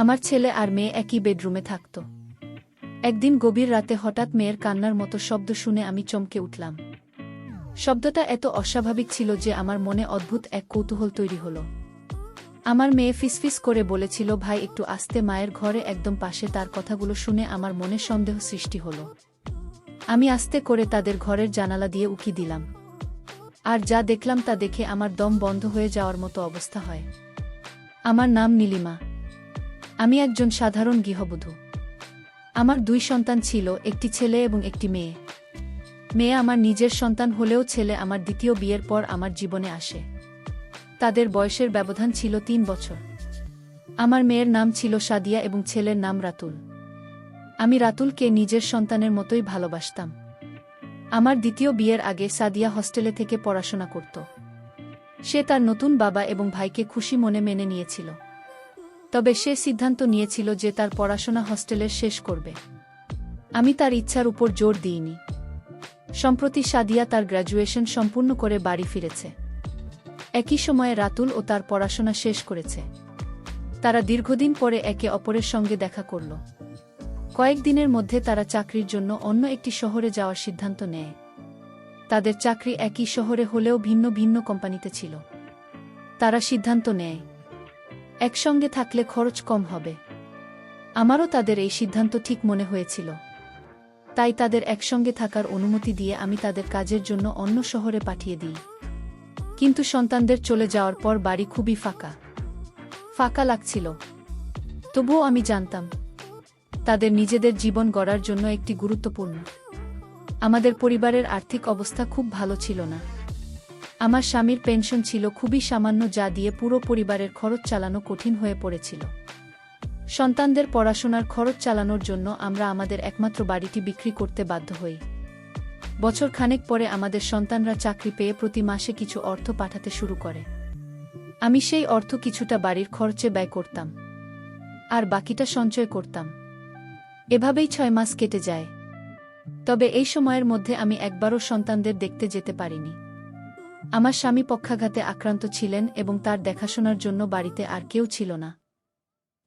আমার ছেলে আর মেয়ে একই বেডরুমে থাকত। একদিন গভীর রাতে হঠাৎ মেয়ের কান্নার মতো শব্দ শুনে আমি চমকে উঠলাম। শব্দটা এত অস্বাভাবিক ছিল যে আমার মনে অদ্ভুত এক কৌতূহল তৈরি হলো। আমার মেয়ে ফিসফিস করে বলেছিল, ভাই একটু আস্তে। মায়ের ঘরে একদম পাশে। তার কথাগুলো শুনে আমার মনে সন্দেহ সৃষ্টি হলো। আমি আস্তে করে তাদের ঘরের জানালা দিয়ে উকি দিলাম। আর যা দেখলাম তা দেখে আমার দম বন্ধ হয়ে যাওয়ার মতো অবস্থা হয়। আমার নাম নীলিমা। আমি একজন সাধারণ গৃহবধূ। আমার 2 সন্তান ছিল, একটি ছেলে এবং একটি মেয়ে। মেয়ে আমার নিজের সন্তান হলেও ছেলে আমার দ্বিতীয় বিয়ের পর আমার জীবনে আসে। তাদের বয়সের ব্যবধান ছিল 3 বছর। আমার মেয়ের নাম ছিল সাদিয়া এবং ছেলের নাম রাতুল। আমি রাতুলকে নিজের সন্তানের মতোই ভালোবাসতাম। আমার দ্বিতীয় বিয়ের আগে সাদিয়া হস্টেলে থেকে পড়াশোনা করত। সে তার নতুন বাবা এবং ভাইকে খুশি মনে মেনে নিয়েছিল। তবে সে সিদ্ধান্ত নিয়েছিল যে তার পড়াশোনা হস্টেলের শেষ করবে। আমি তার ইচ্ছার উপর জোর দিইনি। সম্প্রতি সাদিয়া তার গ্র্যাজুয়েশন সম্পূর্ণ করে বাড়ি ফিরেছে। একই সময়ে রাতুল ও তার পড়াশোনা শেষ করেছে। তারা দীর্ঘদিন পরে একে অপরের সঙ্গে দেখা করল। কয়েকদিনের মধ্যে তারা চাকরির জন্য অন্য একটি শহরে যাওয়ার সিদ্ধান্ত নেয়। তাদের চাকরি একই শহরে হলেও ভিন্ন ভিন্ন কোম্পানিতে ছিল। তারা সিদ্ধান্ত নেয় একসঙ্গে থাকলে খরচ কম হবে। আমারও তাদের এই সিদ্ধান্ত ঠিক মনে হয়েছিল। তাই তাদের একসঙ্গে থাকার অনুমতি দিয়ে আমি তাদের কাজের জন্য অন্য শহরে পাঠিয়ে দিই। কিন্তু সন্তানদের চলে যাওয়ার পর বাড়ি খুবই ফাঁকা ফাঁকা লাগছিল। তবুও আমি জানতাম তাদের নিজেদের জীবন গড়ার জন্য একটি গুরুত্বপূর্ণ। আমাদের পরিবারের আর্থিক অবস্থা খুব ভালো ছিল না। আমার স্বামীর পেনশন ছিল খুবই সামান্য, যা দিয়ে পুরো পরিবারের খরচ চালানো কঠিন হয়ে পড়েছিল। সন্তানদের পড়াশোনার খরচ চালানোর জন্য আমরা আমাদের একমাত্র বাড়িটি বিক্রি করতে বাধ্য হই। বছর খানেক পরে আমাদের সন্তানরা চাকরি পেয়ে প্রতি মাসে কিছু অর্থ পাঠাতে শুরু করে। আমি সেই অর্থ কিছুটা বাড়ির খরচে ব্যয় করতাম, আর বাকিটা সঞ্চয় করতাম। এভাবেই 6 মাস কেটে যায়। তবে এই সময়ের মধ্যে আমি একবারও সন্তানদের দেখতে যেতে পারিনি। আমার স্বামী পক্ষাঘাতে আক্রান্ত ছিলেন এবং তার দেখাশোনার জন্য বাড়িতে আর কেউ ছিল না।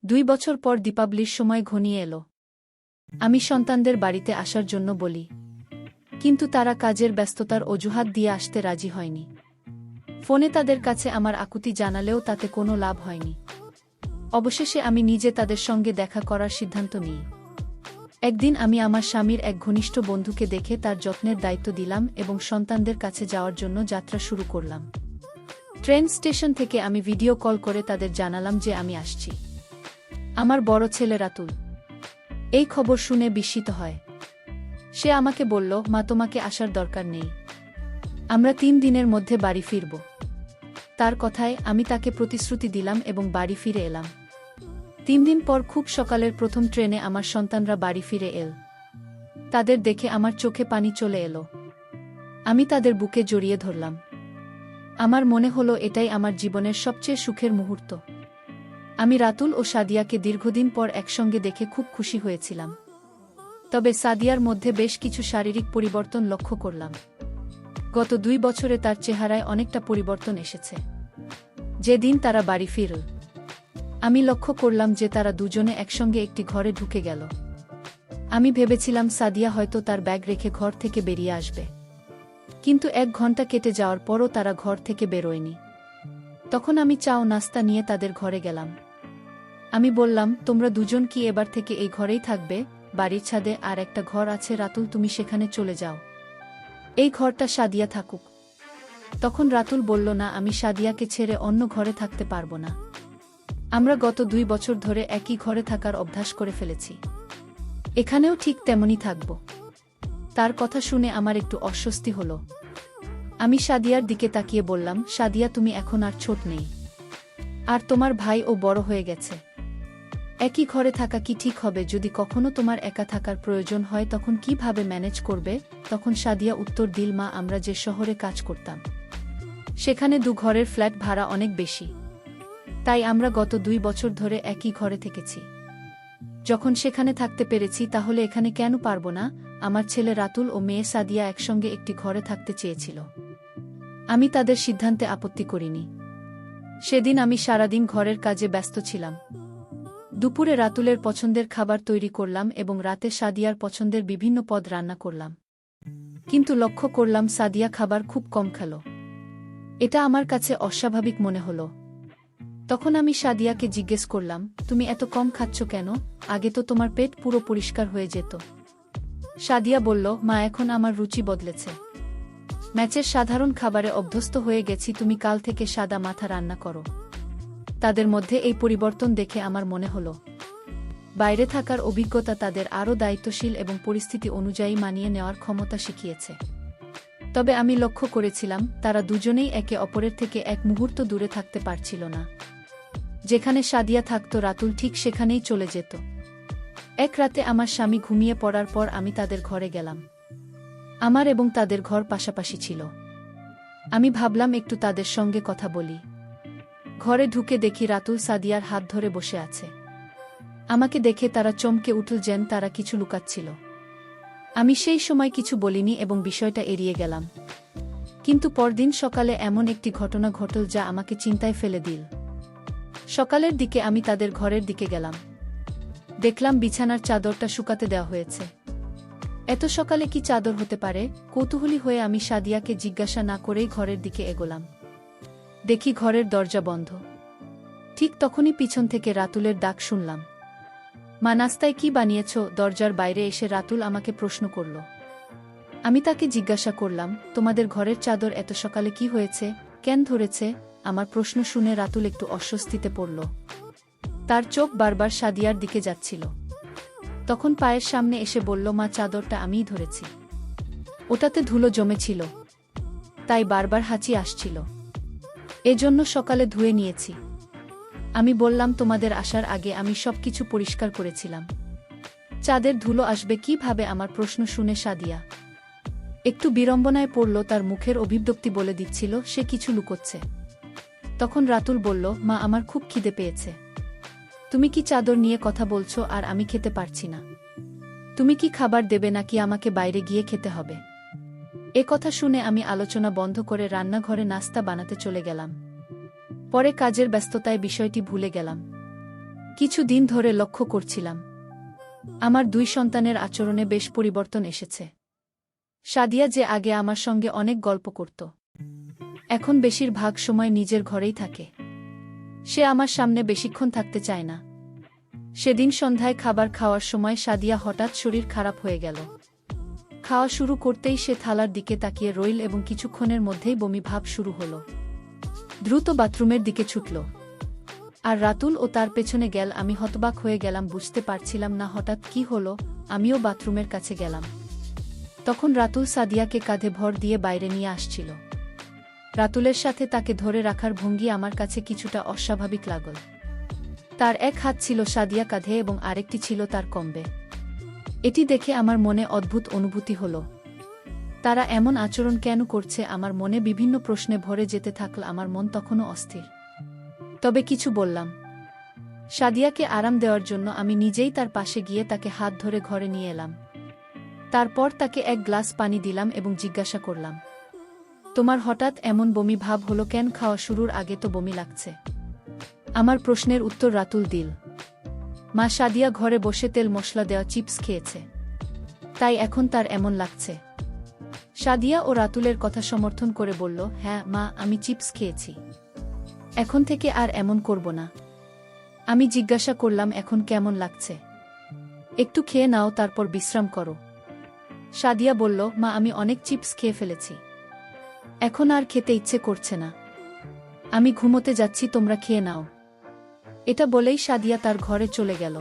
2 বছর পর দীপাবলির সময় ঘনিয়ে এলো। আমি সন্তানদের বাড়িতে আসার জন্য বলি, কিন্তু তারা কাজের ব্যস্ততার অজুহাত দিয়ে আসতে রাজি হয়নি। ফোনে তাদের কাছে আমার আকুতি জানালেও তাতে কোনো লাভ হয়নি। অবশেষে আমি নিজে তাদের সঙ্গে দেখা করার সিদ্ধান্ত নিই। একদিন আমি আমার স্বামীর এক ঘনিষ্ঠ বন্ধুকে দেখে তার যত্নের দায়িত্ব দিলাম এবং সন্তানদের কাছে যাওয়ার জন্য যাত্রা শুরু করলাম। ট্রেন স্টেশন থেকে আমি ভিডিও কল করে তাদের জানালাম যে আমি আসছি। আমার বড় ছেলে রাতুল এই খবর শুনে বিস্মিত হয়। সে আমাকে বলল, মা, তোমাকে আসার দরকার নেই, আমরা 3 দিনের মধ্যে বাড়ি ফিরব। তার কথায় আমি তাকে প্রতিশ্রুতি দিলাম এবং বাড়ি ফিরে এলাম। 3 দিন পর খুব সকালের প্রথম ট্রেনে আমার সন্তানরা বাড়ি ফিরে এল। তাদের দেখে আমার চোখে পানি চলে এলো। আমি তাদের বুকে জড়িয়ে ধরলাম। আমার মনে হলো এটাই আমার জীবনের সবচেয়ে সুখের মুহূর্ত। আমি রাতুল ও সাদিয়াকে দীর্ঘদিন পর একসঙ্গে দেখে খুব খুশি হয়েছিলাম। তবে সাদিয়ার মধ্যে বেশ কিছু শারীরিক পরিবর্তন লক্ষ্য করলাম। গত 2 বছরে তার চেহারায় অনেকটা পরিবর্তন এসেছে। যেদিন তারা বাড়ি ফিরল, আমি লক্ষ্য করলাম যে তারা দুজনে একসঙ্গে একটি ঘরে ঢুকে গেল। আমি ভেবেছিলাম সাদিয়া হয়তো তার ব্যাগ রেখে ঘর থেকে বেরিয়ে আসবে, কিন্তু 1 ঘন্টা কেটে যাওয়ার পরও তারা ঘর থেকে বেরোয়নি। তখন আমি চা ও নাস্তা নিয়ে তাদের ঘরে গেলাম। আমি বললাম, তোমরা দুজন কি এবার থেকে এই ঘরেই থাকবে? বাড়ির ছাদে আর একটা ঘর আছে রাতুল, তুমি সেখানে চলে যাও, এই ঘরটা সাদিয়া থাকুক। তখন রাতুল বলল, না, আমি সাদিয়াকে ছেড়ে অন্য ঘরে থাকতে পারবো না। আমরা গত 2 বছর ধরে একই ঘরে থাকার অভ্যাস করে ফেলেছি, এখানেও ঠিক তেমনই থাকব। তার কথা শুনে আমার একটু অস্বস্তি হলো। আমি সাদিয়ার দিকে তাকিয়ে বললাম, সাদিয়া, তুমি এখন আর ছোট নেই, আর তোমার ভাইও বড় হয়ে গেছে। একই ঘরে থাকা কি ঠিক হবে? যদি কখনো তোমার একা থাকার প্রয়োজন হয় তখন কিভাবে ম্যানেজ করবে? তখন সাদিয়া উত্তর দিল, মা, আমরা যে শহরে কাজ করতাম সেখানে 2 ঘরের ফ্ল্যাট ভাড়া অনেক বেশি, তাই আমরা গত 2 বছর ধরে একই ঘরে থেকেছি। যখন সেখানে থাকতে পেরেছি তাহলে এখানে কেন পারবো না? আমার ছেলে রাতুল ও মেয়ে সাদিয়া একসঙ্গে একটি ঘরে থাকতে চেয়েছিল। আমি তাদের সিদ্ধান্তে আপত্তি করিনি। সেদিন আমি সারাদিন ঘরের কাজে ব্যস্ত ছিলাম। দুপুরে রাতুলের পছন্দের খাবার তৈরি করলাম এবং রাতে সাদিয়ার পছন্দের বিভিন্ন পদ রান্না করলাম। কিন্তু লক্ষ্য করলাম সাদিয়া খাবার খুব কম খেল। এটা আমার কাছে অস্বাভাবিক মনে হলো। তখন আমি সাদিয়াকে জিজ্ঞেস করলাম, তুমি এত কম খাচ্ছ কেন? আগে তো তোমার পেট পুরো পরিষ্কার হয়ে যেত। সাদিয়া বলল, মা, এখন আমার রুচি বদলেছে। ম্যাচের সাধারণ খাবারে অভ্যস্ত হয়ে গেছি, তুমি কাল থেকে সাদা মাথা রান্না করো। তাদের মধ্যে এই পরিবর্তন দেখে আমার মনে হলো বাইরে থাকার অভিজ্ঞতা তাদের আরও দায়িত্বশীল এবং পরিস্থিতি অনুযায়ী মানিয়ে নেওয়ার ক্ষমতা শিখিয়েছে। তবে আমি লক্ষ্য করেছিলাম তারা দুজনেই একে অপরের থেকে এক মুহূর্ত দূরে থাকতে পারছিল না। যেখানে সাদিয়া থাকত রাতুল ঠিক সেখানেই চলে যেত। এক রাতে আমার স্বামী ঘুমিয়ে পড়ার পর আমি তাদের ঘরে গেলাম। আমার এবং তাদের ঘর পাশাপাশি ছিল। আমি ভাবলাম একটু তাদের সঙ্গে কথা বলি। ঘরে ঢুকে দেখি রাতুল সাদিয়ার হাত ধরে বসে আছে। আমাকে দেখে তারা চমকে উঠল, যেন তারা কিছু লুকাচ্ছিল। আমি সেই সময় কিছু বলিনি এবং বিষয়টা এড়িয়ে গেলাম। কিন্তু পরদিন সকালে এমন একটি ঘটনা ঘটল যা আমাকে চিন্তায় ফেলে দিল। সকালের দিকে আমি তাদের ঘরের দিকে গেলাম। দেখলাম বিছানার চাদরটা শুকাতে দেওয়া হয়েছে। এত সকালে কি চাদর হতে পারে? কৌতূহলী হয়ে আমি সাদিয়াকে জিজ্ঞাসা না করেই ঘরের দিকে এগোলাম। দেখি ঘরের দরজা বন্ধ। ঠিক তখনই পিছন থেকে রাতুলের ডাক শুনলাম, মা, নাস্তায় কি বানিয়েছ? দরজার বাইরে এসে রাতুল আমাকে প্রশ্ন করল। আমি তাকে জিজ্ঞাসা করলাম, তোমাদের ঘরের চাদর এত সকালে কি হয়েছে? কেন ধরেছে? আমার প্রশ্ন শুনে রাতুল একটু অস্বস্তিতে পড়ল। তার চোখ বারবার সাদিয়ার দিকে যাচ্ছিল। তখন পায়ের সামনে এসে বলল, মা, চাদরটা আমিই ধরেছি। ওটাতে ধুলো জমেছিল, তাই বারবার হাঁচি আসছিল। এজন্য সকালে ধুয়ে নিয়েছি। আমি বললাম, তোমাদের আসার আগে আমি সবকিছু পরিষ্কার করেছিলাম। চাঁদের ধুলো আসবে কিভাবে? আমার প্রশ্ন শুনে সাদিয়া একটু বিড়ম্বনায় পড়ল। তার মুখের অভিব্যক্তি বলে দিচ্ছিল সে কিছু লুকোচ্ছে। তখন রাতুল বলল, মা, আমার খুব খিদে পেয়েছে। তুমি কি চাদর নিয়ে কথা বলছো আর আমি খেতে পারছি না? তুমি কি খাবার দেবে নাকি আমাকে বাইরে গিয়ে খেতে হবে? এ কথা শুনে আমি আলোচনা বন্ধ করে রান্নাঘরে নাস্তা বানাতে চলে গেলাম। পরে কাজের ব্যস্ততায় বিষয়টি ভুলে গেলাম। কিছু দিন ধরে লক্ষ্য করছিলাম আমার দুই সন্তানের আচরণে বেশ পরিবর্তন এসেছে। সাদিয়া যে আগে আমার সঙ্গে অনেক গল্প করত, এখন বেশিরভাগ সময় নিজের ঘরেই থাকে। সে আমার সামনে বেশিক্ষণ থাকতে চায় না। সেদিন সন্ধ্যায় খাবার খাওয়ার সময় সাদিয়া হঠাৎ শরীর খারাপ হয়ে গেল। খাওয়া শুরু করতেই সে থালার দিকে তাকিয়ে রইল এবং কিছুক্ষণের মধ্যেই বমি ভাব শুরু হলো। দ্রুত বাথরুমের দিকে ছুটল আর রাতুল ও তার পেছনে গেল। আমি হতবাক হয়ে গেলাম, বুঝতে পারছিলাম না হঠাৎ কি হলো। আমিও বাথরুমের কাছে গেলাম। তখন রাতুল সাদিয়াকে কাঁধে ভর দিয়ে বাইরে নিয়ে আসছিল। রাতুলের সাথে তাকে ধরে রাখার ভঙ্গি আমার কাছে কিছুটা অস্বাভাবিক লাগল। তার এক হাত ছিল সাদিয়া কাঁধে এবং আরেকটি ছিল তার কমবে। এটি দেখে আমার মনে অদ্ভুত অনুভূতি হল। তারা এমন আচরণ কেন করছে? আমার মনে বিভিন্ন প্রশ্নে ভরে যেতে থাকল। আমার মন তখনও অস্থির। তবে কিছু বললাম। সাদিয়াকে আরাম দেওয়ার জন্য আমি নিজেই তার পাশে গিয়ে তাকে হাত ধরে ঘরে নিয়ে এলাম। তারপর তাকে এক গ্লাস পানি দিলাম এবং জিজ্ঞাসা করলাম, তোমার হঠাৎ এমন বমি ভাব হলো কেন? খাওয়া শুরুর আগে তো বমি লাগছে। আমার প্রশ্নের উত্তর রাতুল দিল, মা, সাদিয়া ঘরে বসে তেল মশলা দেওয়া চিপস খেয়েছে, তাই এখন তার এমন লাগছে। সাদিয়া ও রাতুলের কথা সমর্থন করে বলল, হ্যাঁ মা, আমি চিপস খেয়েছি। এখন থেকে আর এমন করব না। আমি জিজ্ঞাসা করলাম, এখন কেমন লাগছে? একটু খেয়ে নাও, তারপর বিশ্রাম করো। সাদিয়া বলল, মা, আমি অনেক চিপস খেয়ে ফেলেছি, এখন আর খেতে ইচ্ছে করছে না। আমি ঘুমোতে যাচ্ছি, তোমরা খেয়ে নাও। এটা বলেই সাদিয়া তার ঘরে চলে গেল।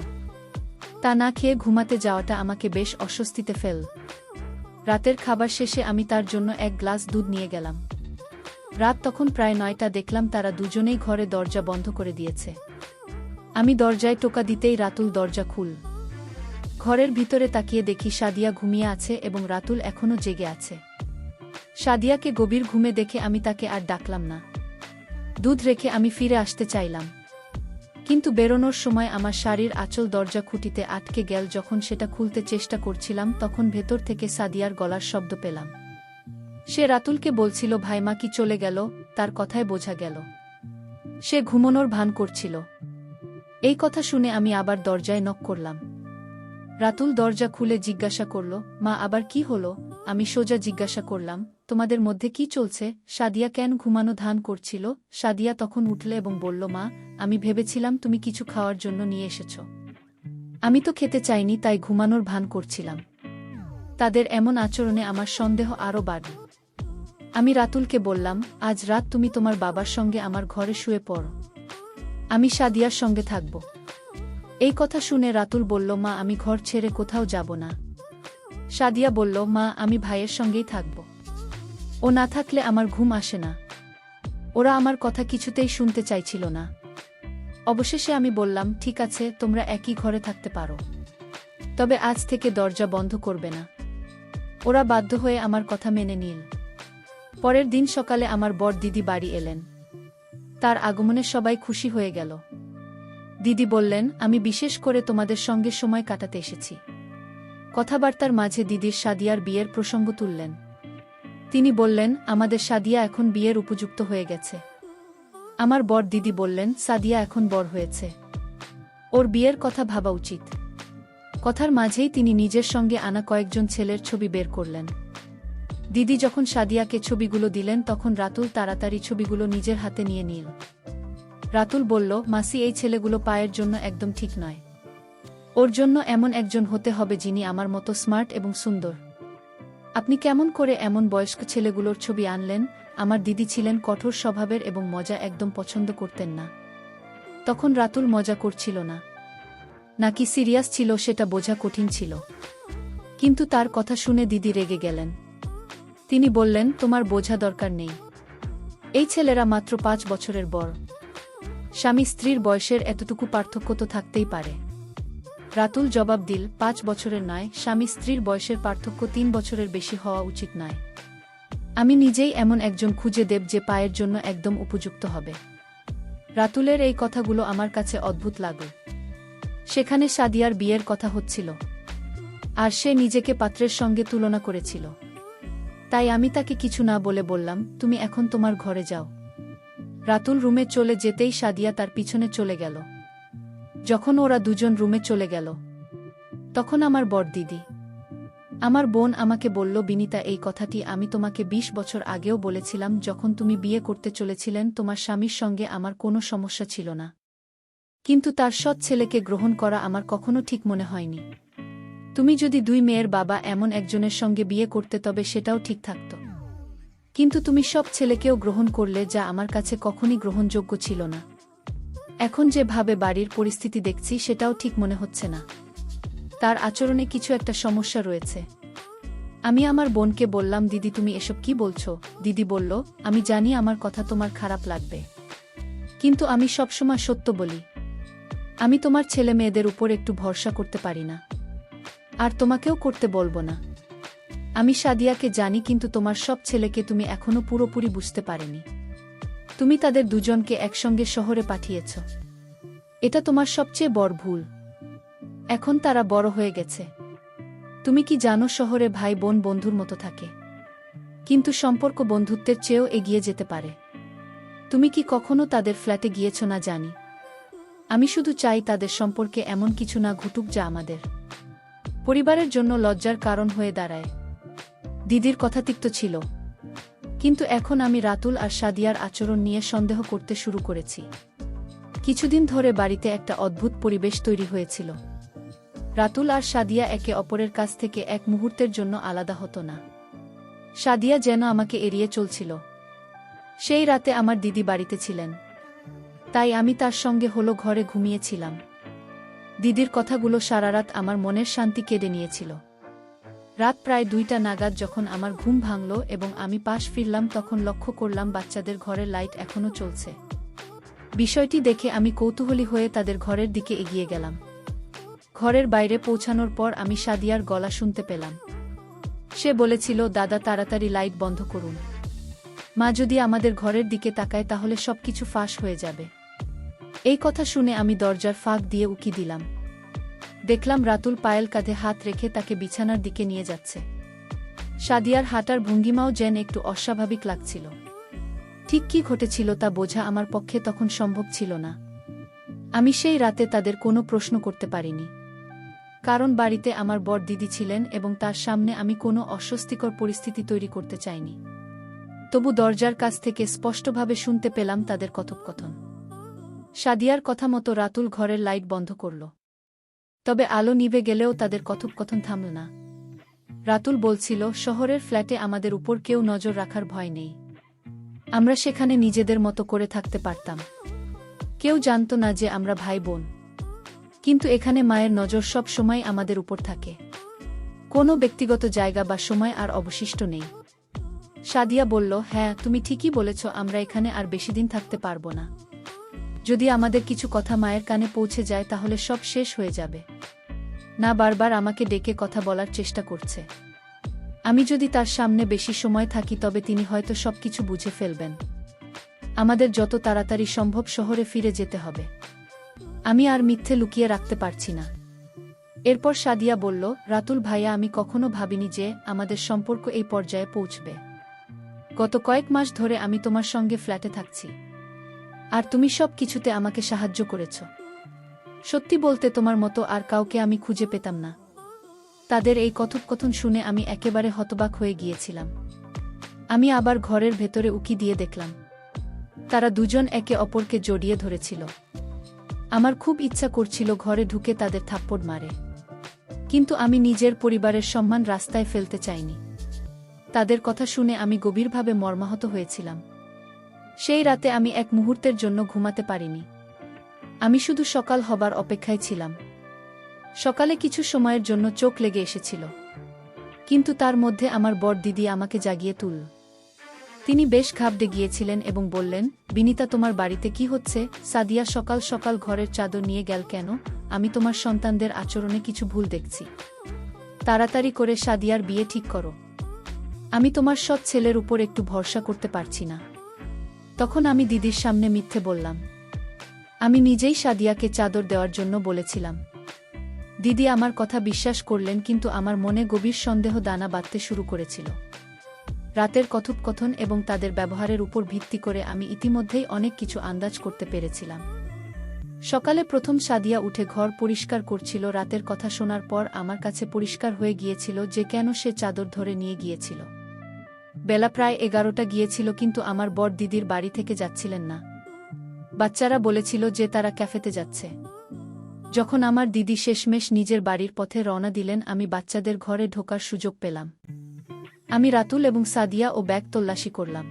তা না খেয়ে ঘুমাতে যাওয়াটা আমাকে বেশ অস্বস্তিতে ফেল। রাতের খাবার শেষে আমি তার জন্য এক গ্লাস দুধ নিয়ে গেলাম। রাত তখন প্রায় 9টা। দেখলাম তারা দুজনেই ঘরে দরজা বন্ধ করে দিয়েছে। আমি দরজায় টোকা দিতেই রাতুল দরজা খুল। ঘরের ভিতরে তাকিয়ে দেখি সাদিয়া ঘুমিয়ে আছে এবং রাতুল এখনও জেগে আছে। সাদিয়াকে গভীর ঘুমে দেখে আমি তাকে আর ডাকলাম না। দুধ রেখে আমি ফিরে আসতে চাইলাম, কিন্তু বেরোনোর সময় আমার শাড়ির আঁচল দরজা খুঁটিতে আটকে গেল। যখন সেটা খুলতে চেষ্টা করছিলাম তখন ভেতর থেকে সাদিয়ার গলার শব্দ পেলাম। সে রাতুলকে বলছিল, ভাইমা কি চলে গেল? তার কথায় বোঝা গেল সে ঘুমানোর ভান করছিল। এই কথা শুনে আমি আবার দরজায় নক করলাম। রাতুল দরজা খুলে জিজ্ঞাসা করল, মা আবার কি হলো? আমি সোজা জিজ্ঞাসা করলাম, তোমাদের মধ্যে কি চলছে? সাদিয়া কেন ঘুমানো ধান করছিল? সাদিয়া তখন উঠলে এবং বলল, মা, আমি ভেবেছিলাম তুমি কিছু খাওয়ার জন্য নিয়ে এসেছ। আমি তো খেতে চাইনি, তাই ঘুমানোর ভান করছিলাম। তাদের এমন আচরণে আমার সন্দেহ আরও বাড়ল। আমি রাতুলকে বললাম, আজ রাত তুমি তোমার বাবার সঙ্গে আমার ঘরে শুয়ে পড়ো। আমি সাদিয়ার সঙ্গে থাকব। এই কথা শুনে রাতুল বলল, মা, আমি ঘর ছেড়ে কোথাও যাব না। সাদিয়া বলল, মা, আমি ভাইয়ের সঙ্গেই থাকব। ও না থাকলে আমার ঘুম আসে না। ওরা আমার কথা কিছুতেই শুনতে চাইছিল না। অবশেষে আমি বললাম, ঠিক আছে, তোমরা একই ঘরে থাকতে পারো, তবে আজ থেকে দরজা বন্ধ করবে না। ওরা বাধ্য হয়ে আমার কথা মেনে নিল। পরের দিন সকালে আমার বড় দিদি বাড়ি এলেন। তার আগমনে সবাই খুশি হয়ে গেল। দিদি বললেন, আমি বিশেষ করে তোমাদের সঙ্গে সময় কাটাতে এসেছি। কথাবার্তার মাঝে দিদির সাদিয়ার বিয়ের প্রসঙ্গ তুললেন। তিনি বললেন, আমাদের সাদিয়া এখন বিয়ের উপযুক্ত হয়ে গেছে। আমার বড় দিদি বললেন, সাদিয়া এখন বড় হয়েছে, ওর বিয়ের কথা ভাবা উচিত। কথার মাঝেই তিনি নিজের সঙ্গে আনা কয়েকজন ছেলের ছবি বের করলেন। দিদি যখন সাদিয়াকে ছবিগুলো দিলেন তখন রাতুল তাড়াতাড়ি ছবিগুলো নিজের হাতে নিয়ে নিল। রাতুল বলল, মাসি, এই ছেলেগুলো পায়ের জন্য একদম ঠিক নয়। ওর জন্য এমন একজন হতে হবে যিনি আমার মতো স্মার্ট এবং সুন্দর। আপনি কেমন করে এমন বয়স্ক ছেলেগুলোর ছবি আনলেন? আমার দিদি ছিলেন কঠোর স্বভাবের এবং মজা একদম পছন্দ করতেন না। তখন রাতুল মজা করছিল না, নাকি সিরিয়াস ছিল সেটা বোঝা কঠিন ছিল। কিন্তু তার কথা শুনে দিদি রেগে গেলেন। তিনি বললেন, তোমার বোঝা দরকার নেই। এই ছেলেরা মাত্র 5 বছরের বড়। স্বামী স্ত্রীর বয়সের এতটুকু পার্থক্য তো থাকতেই পারে। রাতুল জবাব দিল, 5 বছরের নয়, স্বামী স্ত্রীর বয়সের পার্থক্য 3 বছরের বেশি হওয়া উচিত নয়। আমি নিজেই এমন একজন খুঁজে দেব যে পায়ের জন্য একদম উপযুক্ত হবে। রাতুলের এই কথাগুলো আমার কাছে অদ্ভুত লাগল। সেখানে সাদিয়ার বিয়ের কথা হচ্ছিল, আর সে নিজেকে পাত্রের সঙ্গে তুলনা করেছিল। তাই আমি তাকে কিছু না বলে বললাম, তুমি এখন তোমার ঘরে যাও। রাতুল রুমে চলে যেতেই সাদিয়া তার পিছনে চলে গেল। যখন ওরা দুজন রুমে চলে গেল, তখন আমার বড় দিদি, আমার বোন আমাকে বলল, বিনিতা, এই কথাটি আমি তোমাকে 20 বছর আগেও বলেছিলাম। যখন তুমি বিয়ে করতে চলেছিলেন তোমার স্বামীর সঙ্গে আমার কোনো সমস্যা ছিল না, কিন্তু তার সৎ ছেলেকে গ্রহণ করা আমার কখনো ঠিক মনে হয়নি। তুমি যদি 2 মেয়ের বাবা এমন একজনের সঙ্গে বিয়ে করতে তবে সেটাও ঠিক থাকত, কিন্তু তুমি সব ছেলেকেও গ্রহণ করলে, যা আমার কাছে কখনই গ্রহণযোগ্য ছিল না। এখন যেভাবে বাড়ির পরিস্থিতি দেখছি সেটাও ঠিক মনে হচ্ছে না। তার আচরণে কিছু একটা সমস্যা রয়েছে। আমি আমার বোনকে বললাম, দিদি, তুমি এসব কি বলছো? দিদি বলল, আমি জানি আমার কথা তোমার খারাপ লাগবে, কিন্তু আমি সবসময় সত্য বলি। আমি তোমার ছেলে মেয়েদের উপর একটু ভরসা করতে পারি না, আর তোমাকেও করতে বলবো না। আমি সাদিয়াকে জানি, কিন্তু তোমার সব ছেলেকে তুমি এখনো পুরোপুরি বুঝতে পারেনি। তুমি তাদের দুজনকে একসঙ্গে শহরে পাঠিয়েছ। এটা তোমার সবচেয়ে বড় ভুল। এখন তারা বড় হয়ে গেছে। তুমি কি জানো, শহরে ভাই বোন বন্ধুর মতো থাকে, কিন্তু সম্পর্ক বন্ধুত্বের চেয়েও এগিয়ে যেতে পারে। তুমি কি কখনো তাদের ফ্ল্যাটে গিয়েছ না জানি। আমি শুধু চাই তাদের সম্পর্কে এমন কিছু না ঘটুক যা আমাদের পরিবারের জন্য লজ্জার কারণ হয়ে দাঁড়ায়। দিদির কথা তিক্ত ছিল, কিন্তু এখন আমি রাতুল আর সাদিয়ার আচরণ নিয়ে সন্দেহ করতে শুরু করেছি। কিছুদিন ধরে বাড়িতে একটা অদ্ভুত পরিবেশ তৈরি হয়েছিল। রাতুল আর সাদিয়া একে অপরের কাছ থেকে এক মুহূর্তের জন্য আলাদা হতো না। সাদিয়া যেন আমাকে এড়িয়ে চলছিল। সেই রাতে আমার দিদি বাড়িতে ছিলেন, তাই আমি তার সঙ্গে ঘরে ঘুমিয়েছিলাম। দিদির কথাগুলো সারা রাত আমার মনের শান্তি কেড়ে নিয়েছিল। রাত প্রায় 2টা নাগাদ যখন আমার ঘুম ভাঙল এবং আমি পাশ ফিরলাম, তখন লক্ষ্য করলাম বাচ্চাদের ঘরের লাইট এখনও চলছে। বিষয়টি দেখে আমি কৌতূহলী হয়ে তাদের ঘরের দিকে এগিয়ে গেলাম। ঘরের বাইরে পৌঁছানোর পর আমি সাদিয়ার গলা শুনতে পেলাম। সে বলেছিল, দাদা, তাড়াতাড়ি লাইট বন্ধ করুন। মা যদি আমাদের ঘরের দিকে তাকায় তাহলে সবকিছু ফাঁস হয়ে যাবে। এই কথা শুনে আমি দরজার ফাঁক দিয়ে উকি দিলাম। দেখলাম রাতুল পায়েল কাঁধে হাত রেখে তাকে বিছানার দিকে নিয়ে যাচ্ছে। সাদিয়ার হাঁটার ভঙ্গিমাও যেন একটু অস্বাভাবিক লাগছিল। ঠিক কি ঘটেছিল তা বোঝা আমার পক্ষে তখন সম্ভব ছিল না। আমি সেই রাতে তাদের কোনো প্রশ্ন করতে পারিনি, কারণ বাড়িতে আমার বড় দিদি ছিলেন এবং তার সামনে আমি কোনো অস্বস্তিকর পরিস্থিতি তৈরি করতে চাইনি। তবু দরজার কাছ থেকে স্পষ্টভাবে শুনতে পেলাম তাদের কথোপকথন। সাদিয়ার কথা মতো রাতুল ঘরের লাইট বন্ধ করল, তবে আলো নিভে গেলেও তাদের কথোপকথন থামল না। রাতুল বলছিল, শহরের ফ্ল্যাটে আমাদের উপর কেউ নজর রাখার ভয় নেই, আমরা সেখানে নিজেদের মতো করে থাকতে পারতাম, কেউ জানত না যে আমরা ভাই বোন। কিন্তু এখানে মায়ের নজর সব সময় আমাদের উপর থাকে, কোনো ব্যক্তিগত জায়গা বা সময় আর অবশিষ্ট নেই। সাদিয়া বলল, হ্যাঁ তুমি ঠিকই বলেছ, আমরা এখানে আর বেশি দিন থাকতে পারব না। যদি আমাদের কিছু কথা মায়ের কানে পৌঁছে যায় তাহলে সব শেষ হয়ে যাবে। না, বারবার আমাকে ডেকে কথা বলার চেষ্টা করছে। আমি যদি তার সামনে বেশি সময় থাকি তবে তিনি হয়তো সবকিছু বুঝে ফেলবেন। আমাদের যত তাড়াতাড়ি সম্ভব শহরে ফিরে যেতে হবে। আমি আর মিথ্যে লুকিয়ে রাখতে পারছি না। এরপর সাদিয়া বলল, রাতুল ভাইয়া, আমি কখনো ভাবিনি যে আমাদের সম্পর্ক এই পর্যায়ে পৌঁছবে। গত কয়েক মাস ধরে আমি তোমার সঙ্গে ফ্ল্যাটে থাকছি, আর তুমি সব কিছুতে আমাকে সাহায্য করেছ। সত্যি বলতে তোমার মতো আর কাউকে আমি খুঁজে পেতাম না। তাদের এই কথোপকথন শুনে আমি একেবারে হতবাক হয়ে গিয়েছিলাম। আমি আবার ঘরের ভেতরে উকি দিয়ে দেখলাম তারা দুজন একে অপরকে জড়িয়ে ধরেছিল। আমার খুব ইচ্ছা করছিল ঘরে ঢুকে তাদের থাপ্পড় মারে, কিন্তু আমি নিজের পরিবারের সম্মান রাস্তায় ফেলতে চাইনি। তাদের কথা শুনে আমি গভীরভাবে মর্মাহত হয়েছিলাম। সেই রাতে আমি এক মুহূর্তের জন্য ঘুমাতে পারিনি। আমি শুধু সকাল হবার অপেক্ষায় ছিলাম। সকালে কিছু সময়ের জন্য চোখ লেগে এসেছিল, কিন্তু তার মধ্যে আমার বড় দিদি আমাকে জাগিয়ে তুলল। তিনি বেশ ঘাবড়ে গিয়েছিলেন এবং বললেন, বিনিতা, তোমার বাড়িতে কি হচ্ছে? সাদিয়া সকাল সকাল ঘরের চাদর নিয়ে গেল কেন? আমি তোমার সন্তানদের আচরণে কিছু ভুল দেখছি। তাড়াতাড়ি করে সাদিয়ার বিয়ে ঠিক করো। আমি তোমার সৎ ছেলের উপর একটু ভরসা করতে পারছি না। তখন আমি দিদির সামনে মিথ্যে বললাম। আমি নিজেই সাদিয়াকে চাদর দেওয়ার জন্য বলেছিলাম। দিদি আমার কথা বিশ্বাস করলেন, কিন্তু আমার মনে গভীর সন্দেহ দানা বাঁধতে শুরু করেছিল। রাতের কথোপকথন এবং তাদের ব্যবহারের উপর ভিত্তি করে আমি ইতিমধ্যেই অনেক কিছু আন্দাজ করতে পেরেছিলাম। সকালে প্রথম সাদিয়া উঠে ঘর পরিষ্কার করছিল। রাতের কথা শোনার পর আমার কাছে পরিষ্কার হয়ে গিয়েছিল যে কেন সে চাদর ধরে নিয়ে গিয়েছিল। বেলা প্রায় 11টা গিয়েছিল, কিন্তু আমার বড় দিদির বাড়ি থেকে যাচ্ছিলেন না। বাচ্চারা বলেছিল যে তারা ক্যাফেতে যাচ্ছে। যখন আমার দিদি শেষমেশ নিজের বাড়ির পথে রওনা দিলেন, আমি বাচ্চাদের ঘরে ঢোকার সুযোগ পেলাম। আমি রাতুল এবং সাদিয়া ও ব্যাগ তল্লাশি করলাম।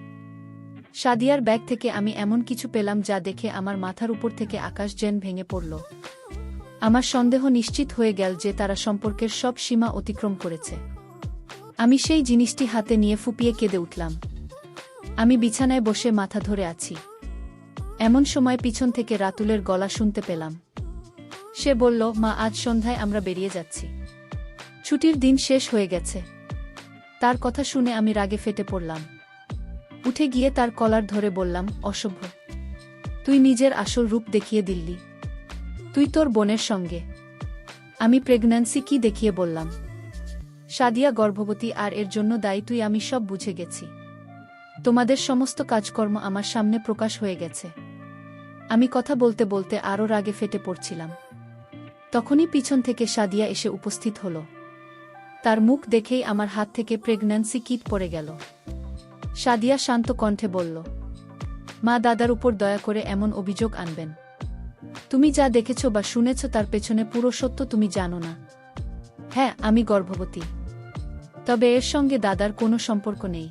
সাদিয়ার ব্যাগ থেকে আমি এমন কিছু পেলাম যা দেখে আমার মাথার উপর থেকে আকাশ যেন ভেঙে পড়ল। আমার সন্দেহ নিশ্চিত হয়ে গেল যে তারা সম্পর্কের সব সীমা অতিক্রম করেছে। আমি সেই জিনিসটি হাতে নিয়ে ফুপিয়ে কেঁদে উঠলাম। আমি বিছানায় বসে মাথা ধরে আছি। এমন সময় পিছন থেকে রাতুলের গলা শুনতে পেলাম। সে বলল, মা, আজ সন্ধ্যায় আমরা বেরিয়ে যাচ্ছি। ছুটির দিন শেষ হয়ে গেছে। তার কথা শুনে আমি রাগে ফেটে পড়লাম। উঠে গিয়ে তার কলার ধরে বললাম, অসভ্য, তুই নিজের আসল রূপ দেখিয়ে দিল্লি। তুই তোর বোনের সঙ্গে। আমি প্রেগন্যান্সি কি দেখিয়ে বললাম? সাদিয়া গর্ভবতী, আর এর জন্য দায়ী তুই। আমি সব বুঝে গেছি। তোমাদের সমস্ত কাজকর্ম আমার সামনে প্রকাশ হয়ে গেছে। আমি কথা বলতে বলতে আরও রাগে ফেটে পড়ছিলাম। তখনই পিছন থেকে সাদিয়া এসে উপস্থিত হল। তার মুখ দেখেই আমার হাত থেকে প্রেগন্যান্সি কিট পড়ে গেল। সাদিয়া শান্ত কণ্ঠে বলল, মা, দাদার উপর দয়া করে এমন অভিযোগ আনবেন। তুমি যা দেখেছ বা শুনেছ তার পেছনে পুরো সত্য তুমি জানো না। হ্যাঁ, আমি গর্ভবতী, তবে এর সঙ্গে দাদার কোনো সম্পর্ক নেই।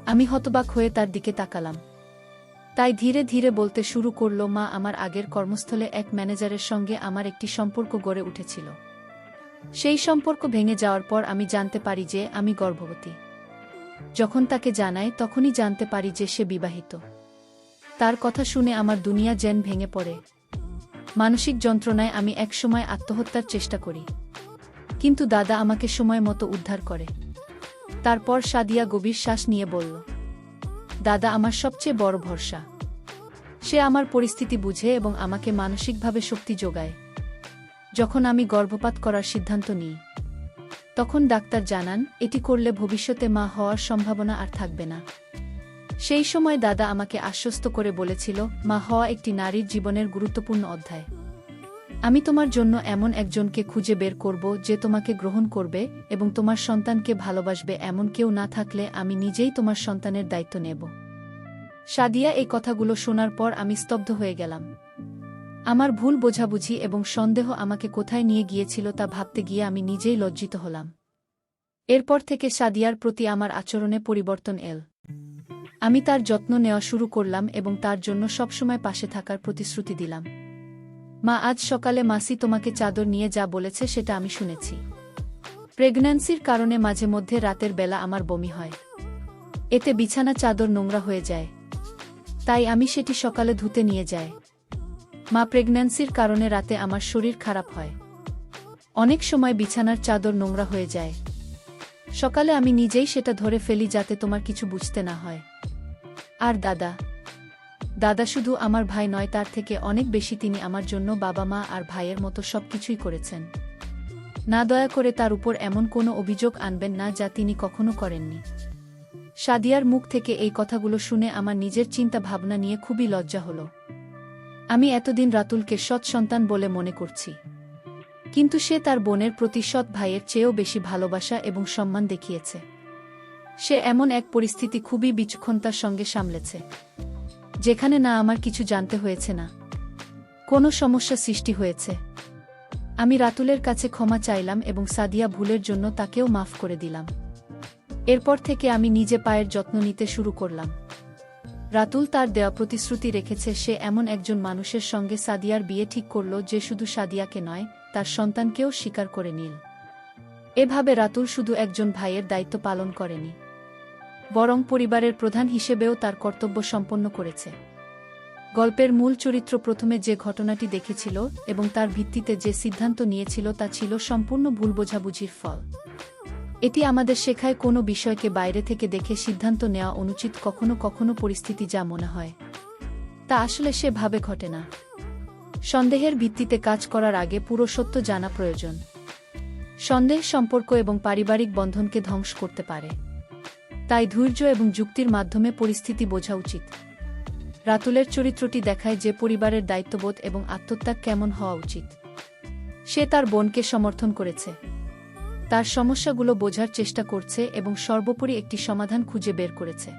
আমি হতবাক হয়ে তার দিকে তাকালাম। তাই ধীরে ধীরে বলতে শুরু করল, মা, আমার আগের কর্মস্থলে এক ম্যানেজারের সঙ্গে আমার একটি সম্পর্ক গড়ে উঠেছিল। সেই সম্পর্ক ভেঙে যাওয়ার পর আমি জানতে পারি যে আমি গর্ভবতী। যখন তাকে জানাই তখনই জানতে পারি যে সে বিবাহিত। তার কথা শুনে আমার দুনিয়া যেন ভেঙে পড়ে। মানসিক যন্ত্রণায় আমি একসময় আত্মহত্যার চেষ্টা করি, কিন্তু দাদা আমাকে সময় মতো উদ্ধার করে। তারপর সাদিয়া গভীর শ্বাস নিয়ে বলল, দাদা আমার সবচেয়ে বড় ভরসা। সে আমার পরিস্থিতি বুঝে এবং আমাকে মানসিকভাবে শক্তি যোগায়। যখন আমি গর্ভপাত করার সিদ্ধান্ত নিই, তখন ডাক্তার জানান এটি করলে ভবিষ্যতে মা হওয়ার সম্ভাবনা আর থাকবে না। সেই সময় দাদা আমাকে আশ্বস্ত করে বলেছিল, মা হওয়া একটি নারীর জীবনের গুরুত্বপূর্ণ অধ্যায়। আমি তোমার জন্য এমন একজনকে খুঁজে বের করব যে তোমাকে গ্রহণ করবে এবং তোমার সন্তানকে ভালোবাসবে। এমন কেউ না থাকলে আমি নিজেই তোমার সন্তানের দায়িত্ব নেব। সাদিয়া এই কথাগুলো শোনার পর আমি স্তব্ধ হয়ে গেলাম। আমার ভুল বোঝাবুঝি এবং সন্দেহ আমাকে কোথায় নিয়ে গিয়েছিল তা ভাবতে গিয়ে আমি নিজেই লজ্জিত হলাম। এরপর থেকে সাদিয়ার প্রতি আমার আচরণে পরিবর্তন এল। আমি তার যত্ন নেওয়া শুরু করলাম এবং তার জন্য সবসময় পাশে থাকার প্রতিশ্রুতি দিলাম। মা, আজ সকালে মাসি তোমাকে চাদর নিয়ে যা বলেছে সেটা আমি শুনেছি। প্রেগন্যান্সির কারণে মাঝে মধ্যে রাতের বেলা আমার বমি হয়। এতে বিছানা চাদর নোংরা হয়ে যায়। তাই আমি সেটি সকালে ধুতে নিয়ে যাই। মা, প্রেগন্যান্সির কারণে রাতে আমার শরীর খারাপ হয়। অনেক সময় বিছানার চাদর নোংরা হয়ে যায়। সকালে আমি নিজেই সেটা ধরে ফেলি যাতে তোমার কিছু বুঝতে না হয়। আর দাদা দাদা শুধু আমার ভাই নয়, তার থেকে অনেক বেশি তিনি আমার জন্য বাবা, মা আর ভাইয়ের মতো সবকিছুই করেছেন। না, দয়া করে তার উপর এমন কোনো অভিযোগ আনবেন না যা তিনি কখনো করেননি। সাদিয়ার মুখ থেকে এই কথাগুলো শুনে আমার নিজের চিন্তা ভাবনা নিয়ে খুবই লজ্জা হলো। আমি এতদিন রাতুলকে সৎ সন্তান বলে মনে করছি, কিন্তু সে তার বোনের প্রতি সৎ ভাইয়ের চেয়েও বেশি ভালোবাসা এবং সম্মান দেখিয়েছে। সে এমন এক পরিস্থিতি খুবই বিচক্ষণতার সঙ্গে সামলেছে, যেখানে না আমার কিছু জানতে হয়েছে, না কোনো সমস্যা সৃষ্টি হয়েছে। আমি রাতুলের কাছে ক্ষমা চাইলাম এবং সাদিয়া ভুলের জন্য তাকেও মাফ করে দিলাম। এরপর থেকে আমি নিজে পায়ের যত্ন নিতে শুরু করলাম। রাতুল তার দেওয়া প্রতিশ্রুতি রেখেছে। সে এমন একজন মানুষের সঙ্গে সাদিয়ার বিয়ে ঠিক করল যে শুধু সাদিয়াকে নয়, তার সন্তানকেও স্বীকার করে নিল। এভাবে রাতুল শুধু একজন ভাইয়ের দায়িত্ব পালন করেনি, বরং পরিবারের প্রধান হিসেবেও তার কর্তব্য সম্পন্ন করেছে। গল্পের মূল চরিত্র প্রথমে যে ঘটনাটি দেখেছিল এবং তার ভিত্তিতে যে সিদ্ধান্ত নিয়েছিল তা ছিল সম্পূর্ণ ভুল বোঝাবুঝির ফল। এটি আমাদের শেখায় কোনো বিষয়কে বাইরে থেকে দেখে সিদ্ধান্ত নেওয়া অনুচিত। কখনো কখনো পরিস্থিতি যা মনে হয় তা আসলে সেভাবে ঘটে না। সন্দেহের ভিত্তিতে কাজ করার আগে পুরো সত্য জানা প্রয়োজন। সন্দেহ সম্পর্ক এবং পারিবারিক বন্ধনকে ধ্বংস করতে পারে। তাই ধৈর্য এবং যুক্তির মাধ্যমে পরিস্থিতি বোঝা উচিত। রাতুলের চরিত্রটি দেখায় যে পরিবারের দায়িত্ববোধ এবং আত্মত্যাগ কেমন হওয়া উচিত। সে তার বোনকে সমর্থন করেছে, তার সমস্যাগুলো বোঝার চেষ্টা করছে এবং সর্বোপরি একটি সমাধান খুঁজে বের করেছে।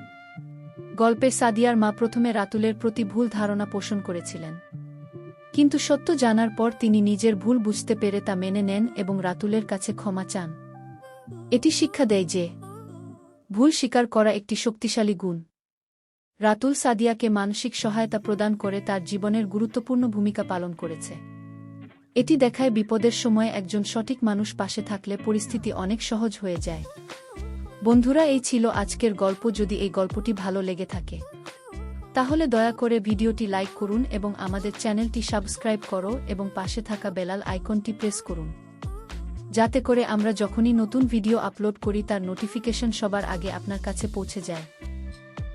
গল্পে সাদিয়ার মা প্রথমে রাতুলের প্রতি ভুল ধারণা পোষণ করেছিলেন, কিন্তু সত্য জানার পর তিনি নিজের ভুল বুঝতে পেরে তা মেনে নেন এবং রাতুলের কাছে ক্ষমা চান। এটি শিক্ষা দেয় যে ভুল স্বীকার করা একটি শক্তিশালী গুণ। রাতুল সাদিয়াকে মানসিক সহায়তা প্রদান করে তার জীবনের গুরুত্বপূর্ণ ভূমিকা পালন করেছে। এটি দেখায় বিপদের সময় একজন সঠিক মানুষ পাশে থাকলে পরিস্থিতি অনেক সহজ হয়ে যায়। বন্ধুরা, এই ছিল আজকের গল্প। যদি এই গল্পটি ভালো লেগে থাকে তাহলে দয়া করে ভিডিওটি লাইক করুন এবং আমাদের চ্যানেলটি সাবস্ক্রাইব করো এবং পাশে থাকা বেল আইকনটি প্রেস করুন, যাতে করে আমরা যখনই নতুন ভিডিও আপলোড করি তার নোটিফিকেশন সবার আগে আপনার কাছে পৌঁছে যায়।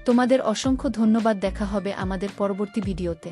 তোমাদের অসংখ্য ধন্যবাদ। দেখা হবে আমাদের পরবর্তী ভিডিওতে।